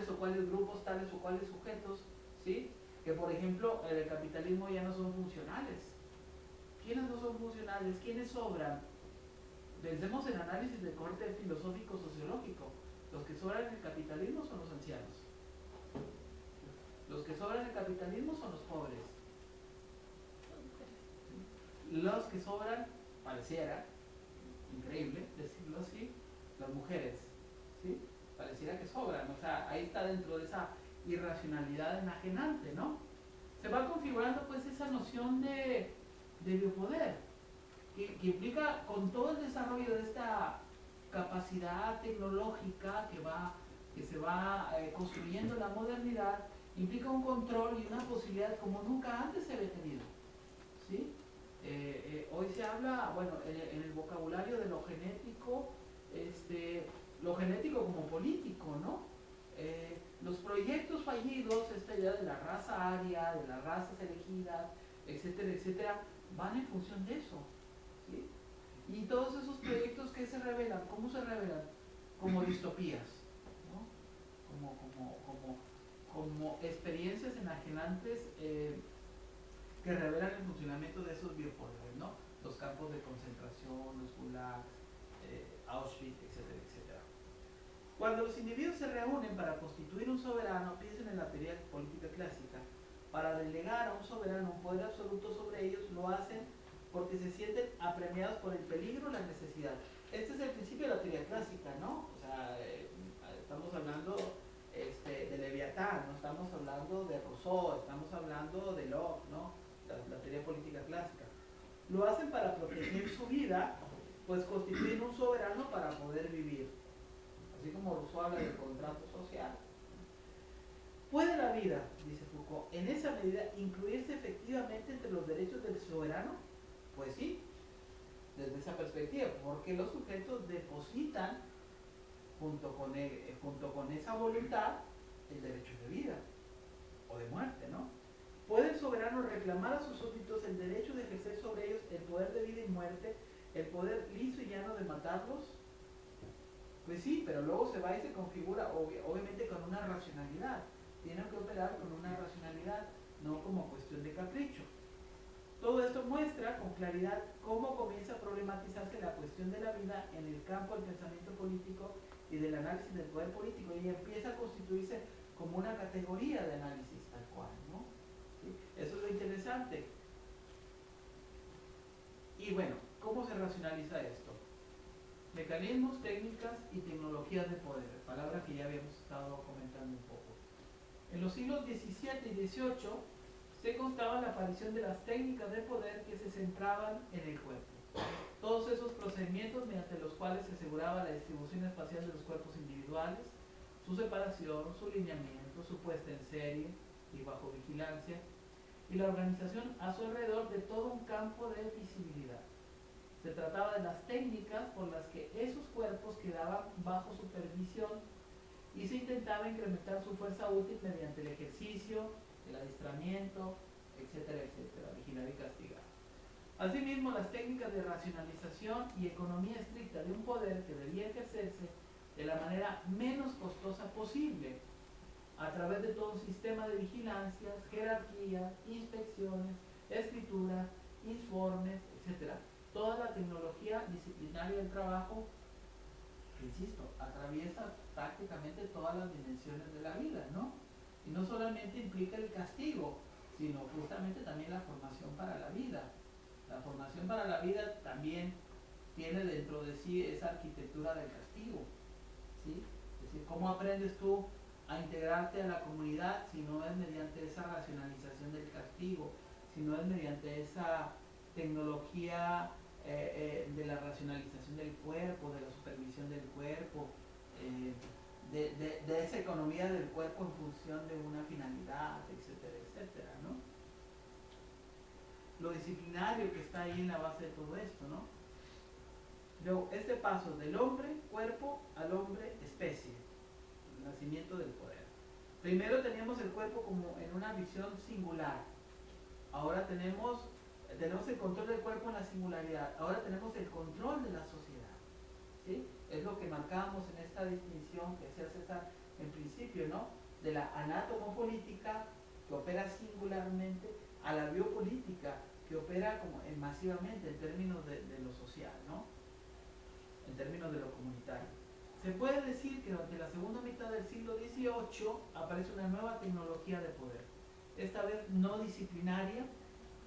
tales o cuales grupos, tales o cuales sujetos, ¿sí? Que por ejemplo en el capitalismo ya no son funcionales. ¿Quiénes no son funcionales? ¿Quiénes sobran? Pensemos en análisis de corte filosófico-sociológico. Los que sobran en el capitalismo son los ancianos. Los que sobran en el capitalismo son los pobres. Los que sobran, pareciera, increíble decirlo así, las mujeres, ¿sí? Pareciera que sobran, o sea, ahí está dentro de esa irracionalidad enajenante, ¿no? Se va configurando pues esa noción de biopoder, que implica con todo el desarrollo de esta capacidad tecnológica que se va construyendo en la modernidad, implica un control y una posibilidad como nunca antes se había tenido, ¿sí? Hoy se habla, bueno, en el vocabulario de lo genético como político, ¿no? Los proyectos fallidos, esta idea de la raza aria, de las razas elegidas, etcétera, etcétera, van en función de eso, ¿sí? Y todos esos proyectos que se revelan, ¿cómo se revelan? Como distopías, ¿no? Como experiencias enajenantes que revelan el funcionamiento de esos biopoderes, ¿no? Los campos de concentración, los gulags, Auschwitz, etcétera, etcétera. Cuando los individuos se reúnen para constituir un soberano, piensen en la teoría política clásica, para delegar a un soberano un poder absoluto sobre ellos, lo hacen porque se sienten apremiados por el peligro o la necesidad. Este es el principio de la teoría clásica, ¿no? O sea, estamos hablando de Leviatán, no estamos hablando de Rousseau, estamos hablando de Locke, ¿no? La teoría política clásica. Lo hacen para proteger su vida, pues constituyen un soberano para poder vivir. Así como Rousseau habla del contrato social. ¿Puede la vida, dice Foucault, en esa medida incluirse efectivamente entre los derechos del soberano? Pues sí, desde esa perspectiva, porque los sujetos depositan junto con esa voluntad el derecho de vida o de muerte, ¿no? ¿Puede el soberano reclamar a sus súbditos el derecho de ejercer sobre ellos el poder de vida y muerte, el poder liso y llano de matarlos? Pues sí, pero luego se va y se configura obviamente con una racionalidad. Tiene que operar con una racionalidad, no como cuestión de capricho. Todo esto muestra con claridad cómo comienza a problematizarse la cuestión de la vida en el campo del pensamiento político y del análisis del poder político, y empieza a constituirse como una categoría de análisis tal cual, ¿no? ¿Sí? Eso es lo interesante. Y bueno, ¿cómo se racionaliza esto? Mecanismos, técnicas y tecnologías de poder, palabra que ya habíamos estado comentando un poco. En los siglos XVII y XVIII se constaba la aparición de las técnicas de poder que se centraban en el cuerpo. Todos esos procedimientos mediante los cuales se aseguraba la distribución espacial de los cuerpos individuales, su separación, su lineamiento, su puesta en serie y bajo vigilancia, y la organización a su alrededor de todo un campo de visibilidad. Se trataba de las técnicas por las que esos cuerpos quedaban bajo supervisión y se intentaba incrementar su fuerza útil mediante el ejercicio, el adiestramiento, etcétera, etcétera, vigilar y castigar. Asimismo, las técnicas de racionalización y economía estricta de un poder que debía ejercerse de la manera menos costosa posible, a través de todo un sistema de vigilancias, jerarquías, inspecciones, escritura, informes, etcétera. Toda la tecnología disciplinaria del trabajo, que insisto, atraviesa prácticamente todas las dimensiones de la vida, ¿no? Y no solamente implica el castigo, sino justamente también la formación para la vida. La formación para la vida también tiene dentro de sí esa arquitectura del castigo, ¿sí? Es decir, ¿cómo aprendes tú a integrarte a la comunidad si no es mediante esa racionalización del castigo, si no es mediante esa tecnología de la racionalización del cuerpo, de la supervisión del cuerpo, de esa economía del cuerpo en función de una finalidad, etcétera, etcétera, ¿no? Lo disciplinario que está ahí en la base de todo esto, ¿no? Luego, este paso del hombre, cuerpo, al hombre, especie, el nacimiento del poder. Primero teníamos el cuerpo como en una visión singular, ahora tenemos el control del cuerpo en la singularidad, ahora tenemos el control de la sociedad, ¿sí? Es lo que marcamos en esta distinción que hacía César en principio principio, ¿no? De la anatomopolítica, que opera singularmente, a la biopolítica, que opera como masivamente en términos de lo social, ¿no? En términos de lo comunitario. Se puede decir que durante la segunda mitad del siglo XVIII aparece una nueva tecnología de poder, esta vez no disciplinaria,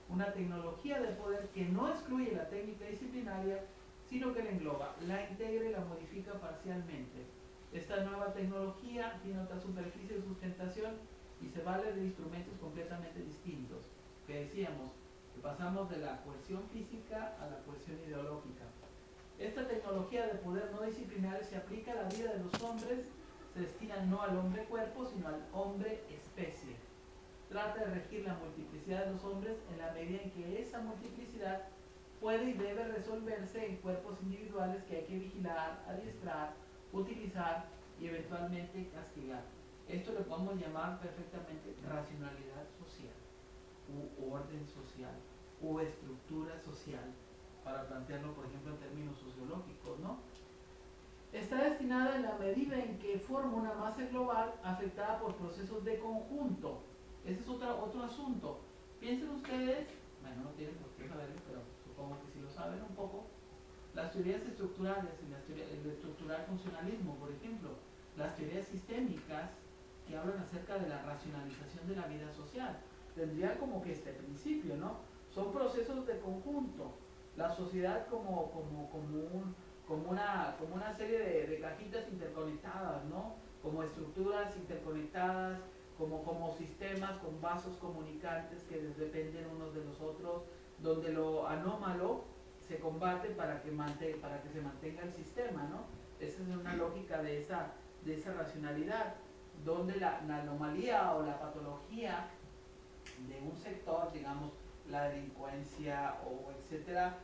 una tecnología de poder que no excluye la técnica disciplinaria, sino que la engloba, la integra y la modifica parcialmente. Esta nueva tecnología tiene otra superficie de sustentación y se vale de instrumentos completamente distintos, que decíamos, que pasamos de la cohesión física a la cohesión ideológica. Esta tecnología de poder no disciplinario se aplica a la vida de los hombres, se destina no al hombre cuerpo, sino al hombre especie. Trata de regir la multiplicidad de los hombres en la medida en que esa multiplicidad puede y debe resolverse en cuerpos individuales que hay que vigilar, adiestrar, utilizar y eventualmente castigar. Esto lo podemos llamar perfectamente racionalidad social, u orden social, o estructura social, para plantearlo, por ejemplo, en términos sociológicos, ¿no? Está destinada en la medida en que forma una masa global afectada por procesos de conjunto. Ese es otro asunto. Piensen ustedes, bueno, no tienen por qué saberlo, pero supongo que sí lo saben un poco, las teorías estructurales, el estructural funcionalismo, por ejemplo, las teorías sistémicas que hablan acerca de la racionalización de la vida social, tendrían como que este principio, ¿no? Son procesos de conjunto. La sociedad como una serie de cajitas interconectadas, ¿no? Como estructuras interconectadas, como sistemas con vasos comunicantes que dependen unos de los otros, donde lo anómalo se combate para que se mantenga el sistema, ¿no? Esa es una lógica de esa racionalidad, donde la anomalía o la patología de un sector, digamos, la delincuencia o etcétera,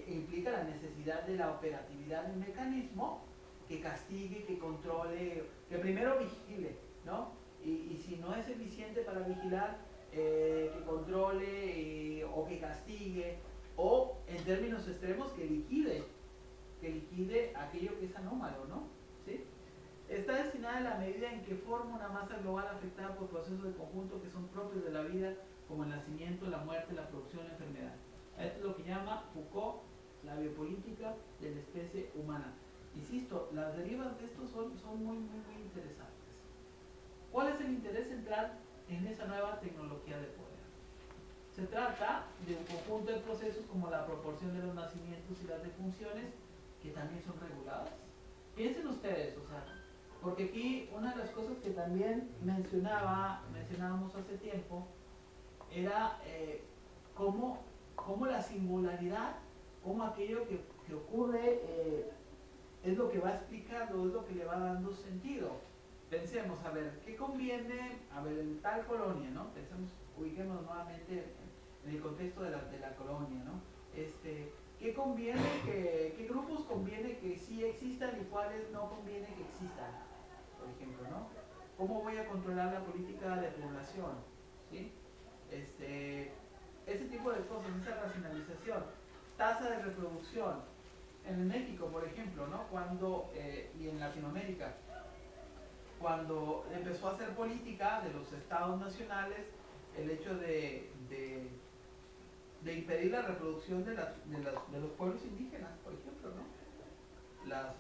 implica la necesidad de la operatividad de un mecanismo que castigue, que controle, que primero vigile, ¿no? Y si no es eficiente para vigilar, que controle o que castigue, o en términos extremos que liquide aquello que es anómalo, ¿no? ¿Sí? Está destinada en la medida en que forma una masa global afectada por procesos de conjunto que son propios de la vida, como el nacimiento, la muerte, la producción, la enfermedad. Esto es lo que llama Foucault la biopolítica de la especie humana. Insisto, las derivas de esto son muy interesantes. ¿Cuál es el interés central en esa nueva tecnología de poder? Se trata de un conjunto de procesos como la proporción de los nacimientos y las defunciones, que también son reguladas. Piensen ustedes, o sea, porque aquí una de las cosas que también mencionábamos hace tiempo, era cómo la singularidad, cómo aquello que ocurre es lo que va explicando, es lo que le va dando sentido. Pensemos, a ver, ¿qué conviene? A ver, en tal colonia, ¿no? Pensemos, ubiquemos nuevamente en el contexto de la colonia, ¿no? ¿Qué conviene qué grupos conviene que sí existan y cuáles no conviene que existan? Por ejemplo, ¿no? ¿Cómo voy a controlar la política de población? ¿Sí? Ese tipo de cosas, esa racionalización. Tasa de reproducción. En México, por ejemplo, ¿no? Y en Latinoamérica, cuando empezó a hacer política de los estados nacionales, el hecho de impedir la reproducción de los pueblos indígenas, por ejemplo, ¿no? Las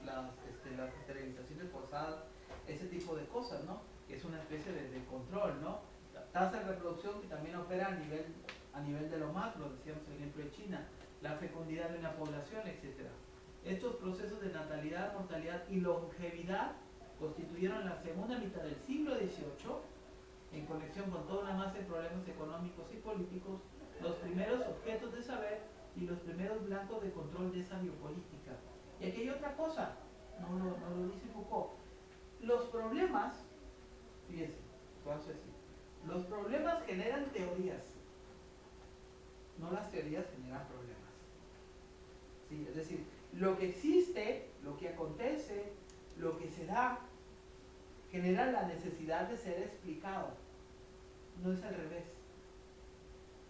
esterilizaciones forzadas, ese tipo de cosas, ¿no? Que es una especie de control, ¿no? La tasa de reproducción que también opera a nivel de lo macro, decíamos el ejemplo de China, la fecundidad de una población, etc. Estos procesos de natalidad, mortalidad y longevidad constituyeron la segunda mitad del siglo XVIII, en conexión con toda una masa de problemas económicos y políticos, los primeros objetos de saber y los primeros blancos de control de esa biopolítica. Y aquí hay otra cosa, no lo dice Foucault. Los problemas, fíjense, vamos a decir, los problemas generan teorías, no las teorías generan problemas. ¿Sí? Es decir, lo que existe, lo que acontece, lo que se da, genera la necesidad de ser explicado. No es al revés.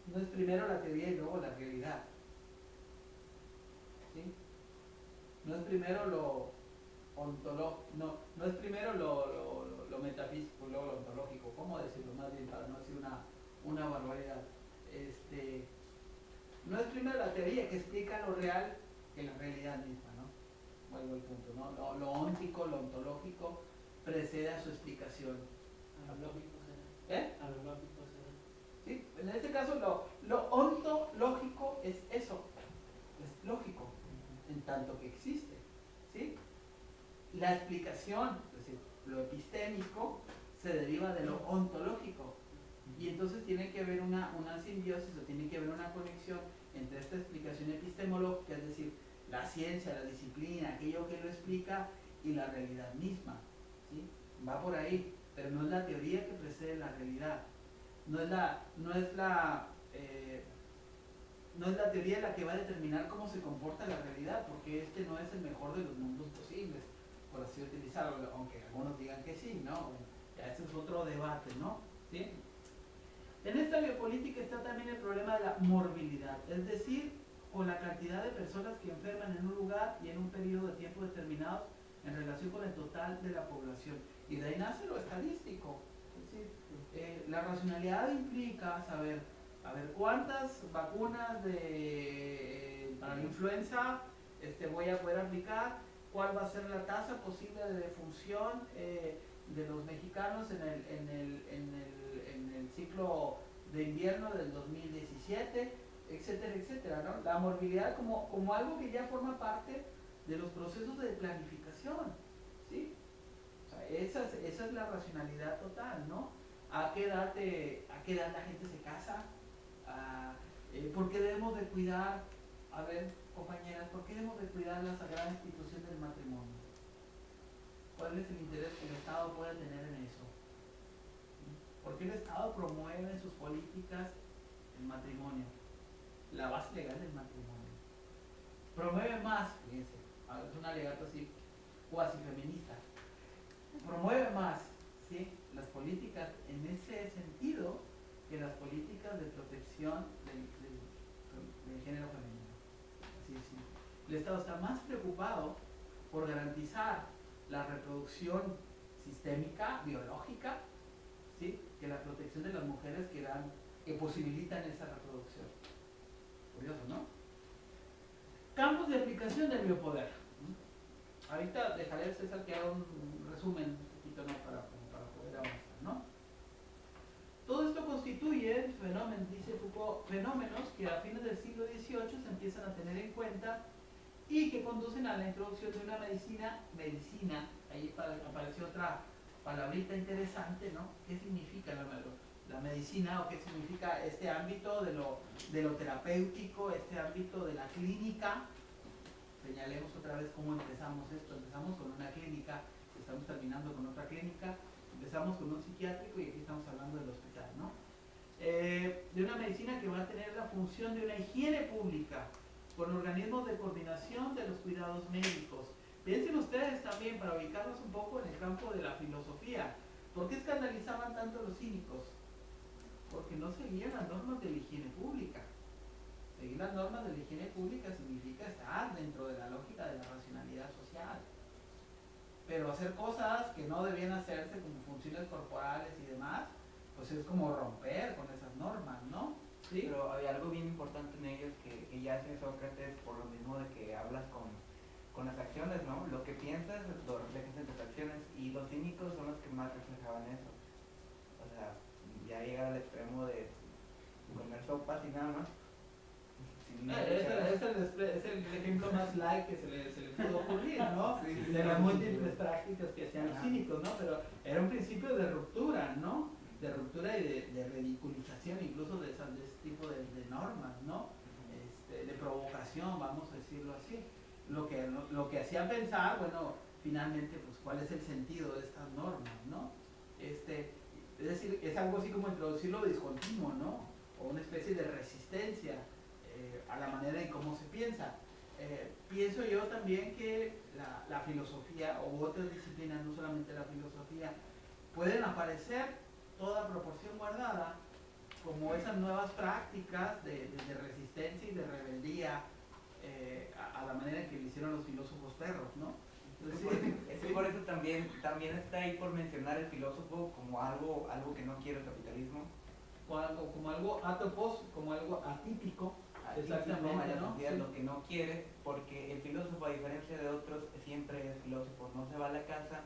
No es primero la teoría y luego la realidad. ¿Sí? No es primero lo ontológico, no es primero lo metafísico y luego lo ontológico, ¿cómo decirlo? Más bien para no decir una barbaridad. No es primero la teoría que explica lo real que la realidad misma, ¿no? Vuelvo al punto, ¿no? Lo óntico, lo ontológico precede a su explicación. A lo lógico será. ¿Eh? A lo lógico será. ¿Sí? En este caso lo ontológico es eso, es lógico, en tanto que existe, ¿sí? La explicación, es decir, lo epistémico, se deriva de lo ontológico. Y entonces tiene que haber una simbiosis o tiene que haber una conexión entre esta explicación epistemológica, es decir, la ciencia, la disciplina, aquello que lo explica, y la realidad misma, ¿sí? Va por ahí, pero no es la teoría que precede la realidad. No es la teoría la que va a determinar cómo se comporta la realidad, porque este no es el mejor de los mundos posibles, por así utilizarlo, aunque algunos digan que sí, ¿no? Bueno, ya ese es otro debate, ¿no? ¿Sí? En esta biopolítica está también el problema de la morbilidad, es decir, con la cantidad de personas que enferman en un lugar y en un periodo de tiempo determinado en relación con el total de la población. Y de ahí nace lo estadístico. Es decir, la racionalidad implica saber, a ver, cuántas vacunas para la influenza voy a poder aplicar, cuál va a ser la tasa posible de defunción de los mexicanos en el ciclo de invierno del 2017, etcétera, etcétera, ¿no? La morbilidad como algo que ya forma parte de los procesos de planificación, ¿sí? O sea, esa es la racionalidad total, ¿no? ¿A qué edad la gente se casa? ¿Por qué debemos de cuidar, a ver, compañeras, por qué debemos de cuidar la sagrada institución del matrimonio? ¿Cuál es el interés que el Estado puede tener en eso? ¿Por qué el Estado promueve en sus políticas el matrimonio? La base legal del matrimonio. Promueve más, fíjense, es un alegato así, cuasi feminista. Promueve más, ¿sí?, las políticas en ese sentido que las políticas de protección del género femenino. Así es, sí. El Estado está más preocupado por garantizar la reproducción sistémica, biológica, ¿sí?, que la protección de las mujeres que posibilitan esa reproducción. Curioso, ¿no? Campos de aplicación del biopoder. Ahorita dejaré a César que haga un resumen un poquito, ¿no?, para poder avanzar, ¿no? Todo esto constituye fenómenos, dice Foucault, fenómenos que a fines del siglo XVIII se empiezan a tener en cuenta y que conducen a la introducción de una medicina, ahí apareció otra palabrita interesante, ¿no? ¿Qué significa la medicina o qué significa este ámbito de lo terapéutico, este ámbito de la clínica? Señalemos otra vez cómo empezamos esto. Empezamos con una clínica, estamos terminando con otra clínica, empezamos con un psiquiátrico y aquí estamos hablando del hospital, ¿no? De una medicina que va a tener la función de una higiene pública con organismos de coordinación de los cuidados médicos. Piensen ustedes también, para ubicarnos un poco en el campo de la filosofía, ¿por qué escandalizaban tanto a los cínicos? Porque no seguían las normas de la higiene pública. Seguir las normas de la higiene pública significa estar dentro de la lógica de la racionalidad social. Pero hacer cosas que no debían hacerse, como funciones corporales y demás, pues es como romper con esas normas, ¿no? ¿Sí? Pero había algo bien importante en ellos que ya hace Sócrates, por lo mismo de que hablas con las acciones, ¿no? Lo que piensas lo reflejas en tus acciones, y los cínicos son los que más reflejaban eso. O sea, ya llegar al extremo de comer sopas y nada más. Es el ejemplo más light que se le pudo ocurrir, ¿no? Sí, de las múltiples prácticas que hacían los cínicos, ¿no? Pero era un principio de ruptura, ¿no? De ruptura y de ridiculización incluso de ese tipo de normas, ¿no? De provocación, vamos a decirlo así. Lo que hacía pensar, bueno, finalmente, pues, ¿cuál es el sentido de estas normas, no? Es decir, es algo así como introducir lo discontinuo, ¿no? O una especie de resistencia a la manera en cómo se piensa. Pienso yo también que la filosofía u otras disciplinas, no solamente la filosofía, pueden aparecer toda proporción guardada como esas nuevas prácticas de resistencia y de rebeldía a la manera en que lo hicieron los filósofos perros, ¿no? Es que por eso también está ahí por mencionar el filósofo como algo que no quiere el capitalismo. Como algo atopos, como algo atípico. Exactamente, ¿no? Sí. Lo que no quiere, porque el filósofo, a diferencia de otros, siempre es filósofo. No se va a la casa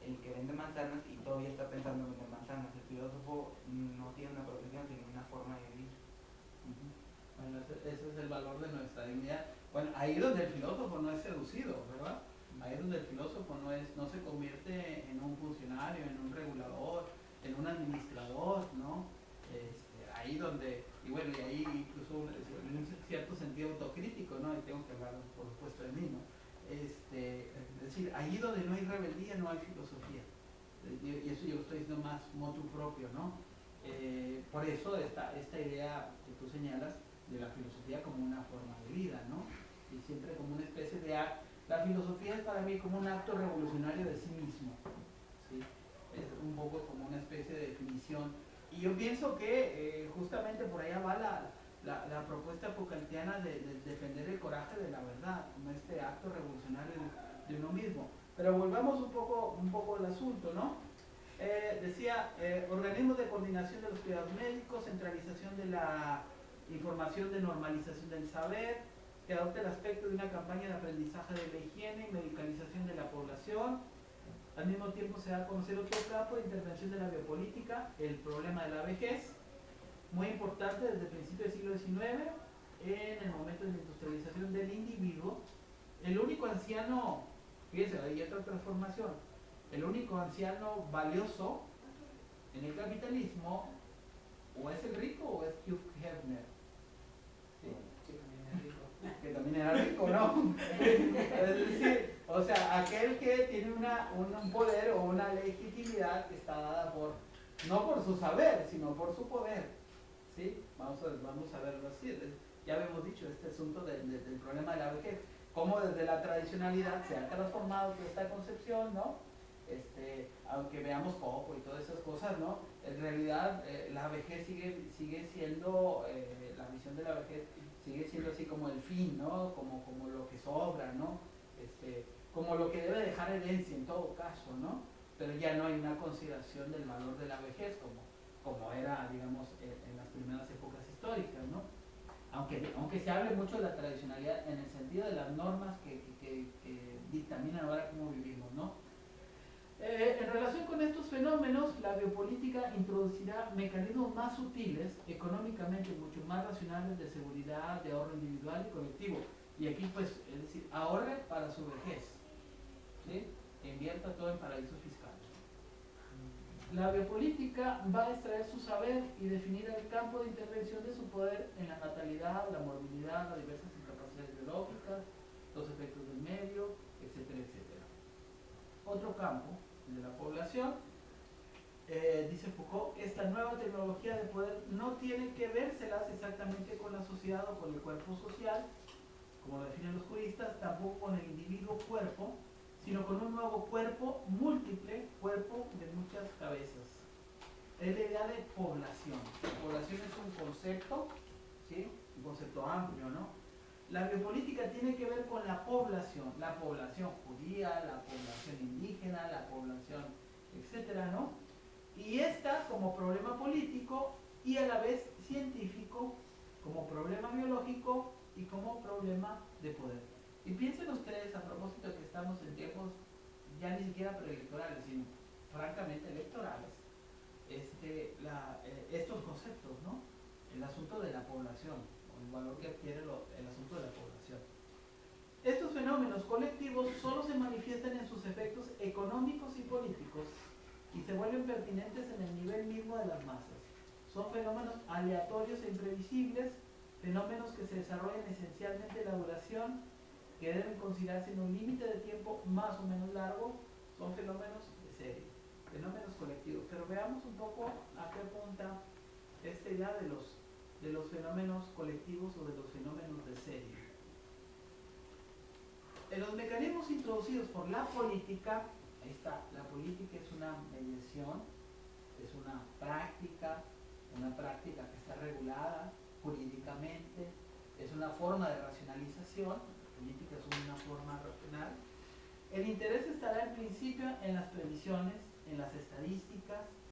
el que vende manzanas y todavía está pensando en vender manzanas. El filósofo no tiene una profesión, sino una forma de vivir. Bueno, ese es el valor de nuestra dignidad. Bueno, ahí donde el filósofo no es seducido, ¿verdad? Ahí donde el filósofo no se convierte en un funcionario, en un regulador, en un administrador, ¿no? Ahí donde, y bueno, y ahí incluso en un cierto sentido autocrítico, ¿no? Y tengo que hablar, por supuesto, de mí, ¿no? Es decir, ahí donde no hay rebeldía, no hay filosofía. Y eso yo lo estoy diciendo más motu propio, ¿no? Por eso esta idea que tú señalas de la filosofía como una forma de vida, ¿no? Y siempre como una especie de acto. La filosofía es para mí como un acto revolucionario de sí mismo, ¿sí? Es un poco como una especie de definición. Y yo pienso que justamente por allá va la propuesta foucaultiana de defender el coraje de la verdad, como este acto revolucionario de uno mismo. Pero volvamos un poco al asunto, ¿no? Decía, organismos de coordinación de los cuidados médicos, centralización de la información de normalización del saber, que adopte el aspecto de una campaña de aprendizaje de la higiene y medicalización de la población. Al mismo tiempo se da a conocer otro campo de intervención de la biopolítica, el problema de la vejez, muy importante desde el principio del siglo XIX, en el momento de la industrialización del individuo. El único anciano, fíjense, hay otra transformación, el único anciano valioso en el capitalismo o es el rico o es Hugh Hefner. ¿Sí? Que también era rico, ¿no? Es decir, o sea, aquel que tiene un poder o una legitimidad que está dada no por su saber, sino por su poder, ¿sí? Vamos a verlo así. Ya habíamos dicho este asunto del problema de la vejez, cómo desde la tradicionalidad se ha transformado toda esta concepción, ¿no? Aunque veamos Coco y todas esas cosas, ¿no? En realidad la vejez sigue siendo, la visión de la vejez sigue siendo así como el fin, ¿no? Como lo que sobra, ¿no? Como lo que debe dejar herencia en todo caso, ¿no? Pero ya no hay una consideración del valor de la vejez como era, digamos, en las primeras épocas históricas, ¿no? Aunque se hable mucho de la tradicionalidad en el sentido de las normas que dictaminan ahora cómo vivimos, ¿no? En relación con estos fenómenos, la biopolítica introducirá mecanismos más sutiles, económicamente mucho más racionales de seguridad, de ahorro individual y colectivo. Y aquí, pues, es decir, ahorre para su vejez, ¿sí? E invierta todo en paraísos fiscales. La biopolítica va a extraer su saber y definir el campo de intervención de su poder en la natalidad, la morbilidad, las diversas incapacidades biológicas, los efectos del medio, etcétera, etcétera. Otro campo de la población, dice Foucault, esta nueva tecnología de poder no tiene que vérselas exactamente con la sociedad o con el cuerpo social, como lo definen los juristas, tampoco con el individuo cuerpo, sino con un nuevo cuerpo múltiple, cuerpo de muchas cabezas. Es la idea de población. La población es un concepto, ¿sí? Un concepto amplio, ¿no? La biopolítica tiene que ver con la población judía, la población indígena, la población, etcétera, ¿no? Y esta como problema político y a la vez científico, como problema biológico y como problema de poder. Y piensen ustedes, a propósito de que estamos en tiempos ya ni siquiera preelectorales, sino francamente electorales, estos conceptos, ¿no? El asunto de la población, o el valor que adquiere el asunto de la población. Estos fenómenos colectivos solo se manifiestan en sus efectos económicos y políticos y se vuelven pertinentes en el nivel mismo de las masas. Son fenómenos aleatorios e imprevisibles, fenómenos que se desarrollan esencialmente en la duración, que deben considerarse en un límite de tiempo más o menos largo, son fenómenos de serie, fenómenos colectivos. Pero veamos un poco a qué apunta esta idea de los fenómenos colectivos o de los fenómenos de serie. En los mecanismos introducidos por la política, ahí está, la política es una mediación, es una práctica que está regulada jurídicamente, es una forma de racionalización, la política es una forma racional, El interés estará en principio en las previsiones, en las estadísticas,